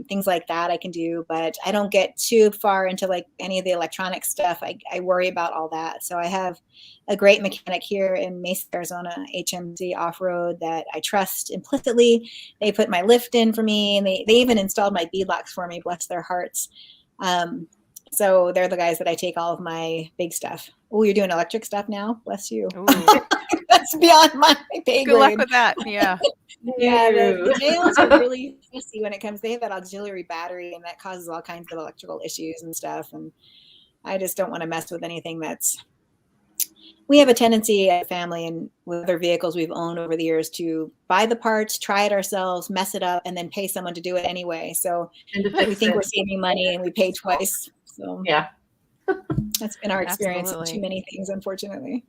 things like that I can do, but I don't get too far into like any of the electronic stuff. I worry about all that. So I have a great mechanic here in Mesa, Arizona, HMC Off-Road, that I trust implicitly. They put my lift in for me, and they even installed my beadlocks for me, bless their hearts. So they're the guys that I take all of my big stuff. Oh, you're doing electric stuff now? Bless you. That's beyond my pay grade. Good luck with that. Yeah. Yeah, the JLs are really fussy when it comes. They have that auxiliary battery, and that causes all kinds of electrical issues and stuff. And I just don't want to mess with anything that's. We have a tendency as a family and with other vehicles we've owned over the years to buy the parts, try it ourselves, mess it up, and then pay someone to do it anyway. So we think we're saving money and we pay twice. So yeah, that's been our experience with too many things, unfortunately.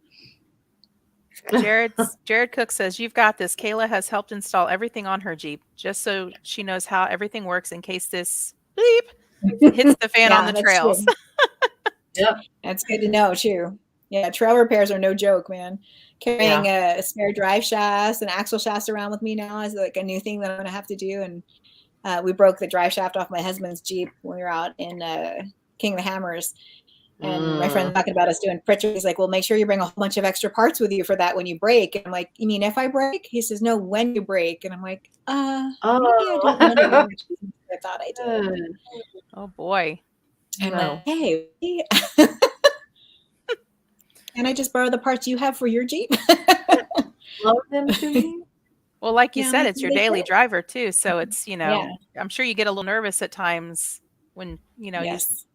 Jared Cook says, you've got this. Kayla has helped install everything on her Jeep just so she knows how everything works in case this beep hits the fan on the trails. Yeah, that's good to know too. Yeah, trail repairs are no joke, man. Carrying a spare drive shaft and axle shafts around with me now is like a new thing that I'm going to have to do. And we broke the drive shaft off my husband's Jeep when we were out in King of the Hammers. And my friend talking about us doing pritchard. He's like, well, make sure you bring a whole bunch of extra parts with you for that when you break. And I'm like, you mean if I break? He says, no, when you break. And I'm like, maybe I don't want to. I thought I did. Oh, boy. I'm like, hey. Can I just borrow the parts you have for your Jeep? Loan them to me. Well, like you said, it's your daily driver too. So it's, I'm sure you get a little nervous at times, when, you Yes.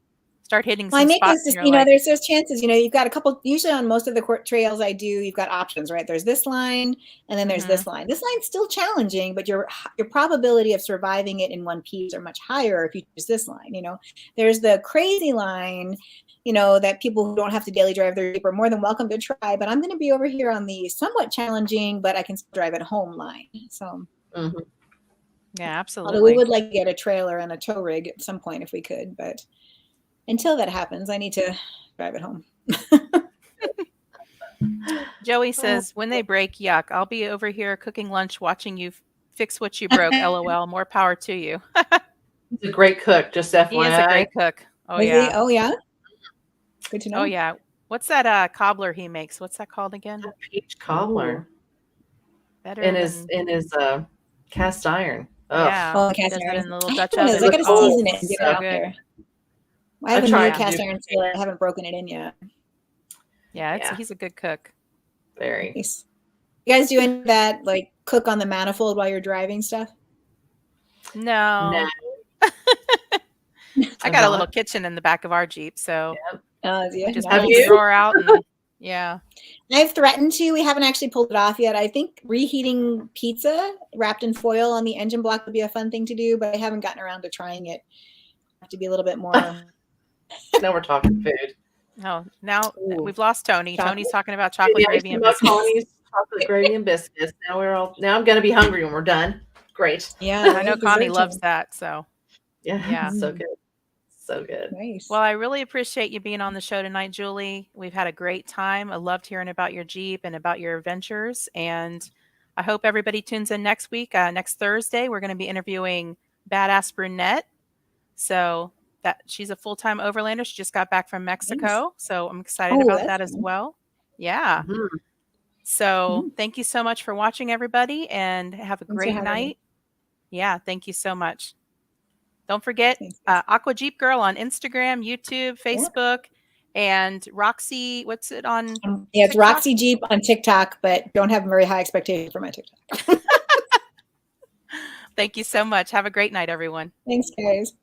start hitting Well, I some make spots this, and you're like, there's those chances, you've got a couple, usually on most of the trails I do, you've got options, right? There's this line and then there's this line. This line's still challenging, but your probability of surviving it in one piece are much higher if you choose this line, There's the crazy line, that people who don't have to daily drive their Jeep are more than welcome to try, but I'm going to be over here on the somewhat challenging, but I can still drive at home line. So, yeah, absolutely. Although we would like to get a trailer and a tow rig at some point if we could, but until that happens, I need to drive it home. Joey says, when they break, yuck. I'll be over here cooking lunch, watching you fix what you broke. LOL. More power to you. He's a great cook, just FYI. He is a great cook. Oh, Is yeah. he? Oh, yeah. Good to know. Oh, yeah. What's that cobbler he makes? What's that called again? A peach cobbler. Better in his cast iron. Ugh. Yeah. Oh, cast Does it iron. in the little Dutch I oven. got to season it and So get it out good. there. I have a tried new to cast do iron skillet. I haven't broken it in yet. Yeah, he's a good cook. Very. Nice. You guys do any of that, like cook on the manifold while you're driving stuff? No. I got a little kitchen in the back of our Jeep, so Yeah. just Nice. pull the drawer out and yeah. I've threatened to. We haven't actually pulled it off yet. I think reheating pizza wrapped in foil on the engine block would be a fun thing to do, but I haven't gotten around to trying it. I have to be a little bit more. Now we're talking food. Oh, now we've lost Tony. Chocolate. Tony's talking about chocolate gravy and biscuits. Chocolate gravy and biscuits. Now I'm gonna be hungry when we're done. Great. Yeah, I know Connie loves that. So yeah. So good. So good. Nice. Well, I really appreciate you being on the show tonight, Julie. We've had a great time. I loved hearing about your Jeep and about your adventures. And I hope everybody tunes in next week. Next Thursday, we're going to be interviewing Badass Brunette. So she's a full-time overlander. She just got back from Mexico. Nice. So I'm excited about that as well. Yeah. Mm-hmm. So thank you so much for watching, everybody, and have a great night. Me. Yeah. Thank you so much. Don't forget Aqua Jeepgirl on Instagram, YouTube, Facebook, and Roxxie. What's it on? It's Roxxie Jeep on TikTok, but don't have very high expectations for my TikTok. Thank you so much. Have a great night, everyone. Thanks, guys.